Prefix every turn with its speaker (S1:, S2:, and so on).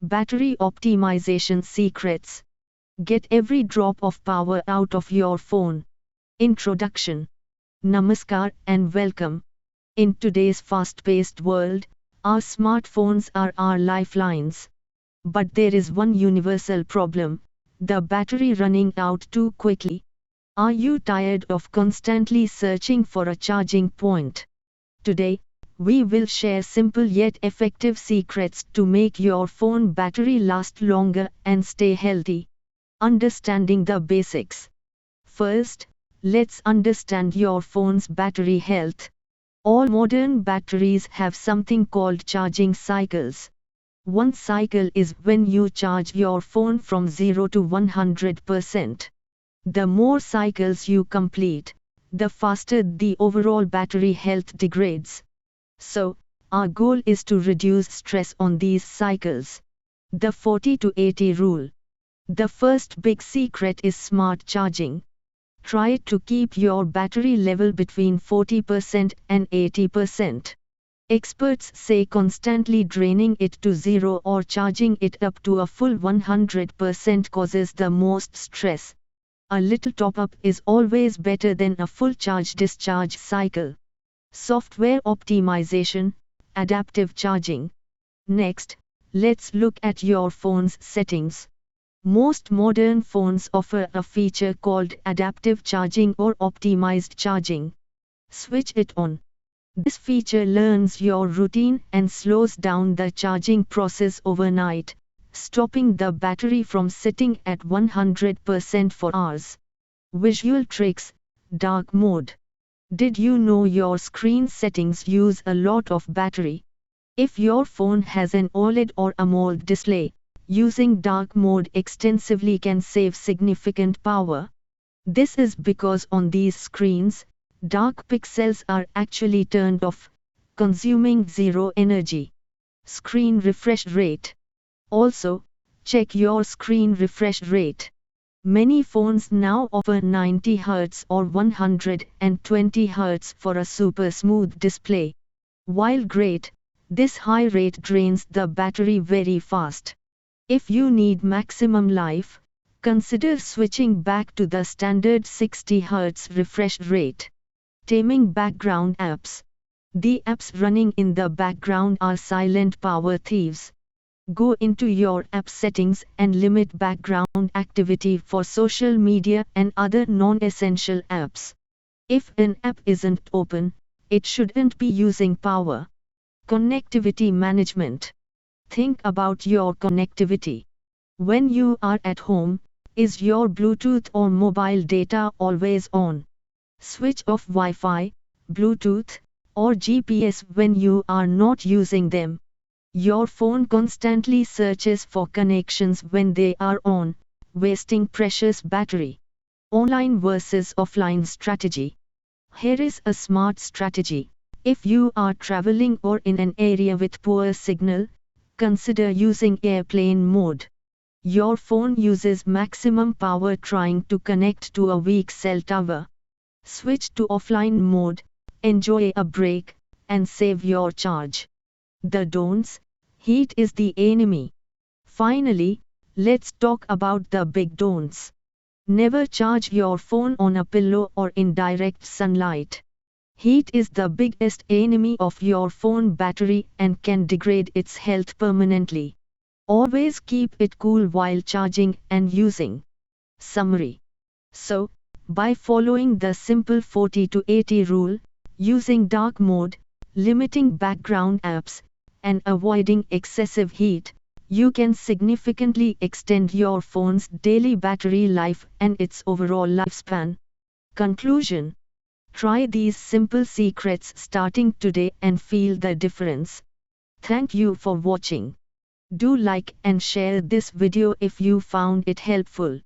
S1: Battery optimization secrets. Get every drop of power out of your phone. Introduction. Namaskar and welcome. In today's fast-paced world, our smartphones are our lifelines. But there is one universal problem: the battery running out too quickly. Are you tired of constantly searching for a charging point? Today, we will share simple yet effective secrets to make your phone battery last longer and stay healthy. Understanding the basics. First, let's understand your phone's battery health. All modern batteries have something called charging cycles. One cycle is when you charge your phone from 0 to 100%. The more cycles you complete, the faster the overall battery health degrades. So, our goal is to reduce stress on these cycles. The 40 to 80 rule. The first big secret is smart charging. Try to keep your battery level between 40% and 80%. Experts say constantly draining it to zero or charging it up to a full 100% causes the most stress. A little top-up is always better than a full charge-discharge cycle. Software optimization, adaptive charging. Next, let's look at your phone's settings. Most modern phones offer a feature called adaptive charging or optimized charging. Switch it on. This feature learns your routine and slows down the charging process overnight, stopping the battery from sitting at 100% for hours. Visual tricks, dark mode. Did you know your screen settings use a lot of battery? If your phone has an OLED or AMOLED display, using dark mode extensively can save significant power. This is because on these screens, dark pixels are actually turned off, consuming zero energy. Screen refresh rate. Also, check your screen refresh rate. Many phones now offer 90 Hz or 120 Hz for a super smooth display. While great, this high rate drains the battery very fast. If you need maximum life, consider switching back to the standard 60 Hz refresh rate. Taming background apps. The apps running in the background are silent power thieves. Go into your app settings and limit background activity for social media and other non-essential apps. If an app isn't open, it shouldn't be using power. Connectivity management. Think about your connectivity. When you are at home, is your Bluetooth or mobile data always on? Switch off Wi-Fi, Bluetooth, or GPS when you are not using them. Your phone constantly searches for connections when they are on, wasting precious battery. Online versus offline strategy. Here is a smart strategy. If you are traveling or in an area with poor signal, consider using airplane mode. Your phone uses maximum power trying to connect to a weak cell tower. Switch to offline mode, enjoy a break, and save your charge. The don'ts. Heat is the enemy. Finally, let's talk about the big don'ts. Never charge your phone on a pillow or in direct sunlight. Heat is the biggest enemy of your phone battery and can degrade its health permanently. Always keep it cool while charging and using. Summary. So, by following the simple 40 to 80 rule, using dark mode, limiting background apps, and avoiding excessive heat, you can significantly extend your phone's daily battery life and its overall lifespan. Conclusion. Try these simple secrets starting today and feel the difference. Thank you for watching. Do like and share this video if you found it helpful.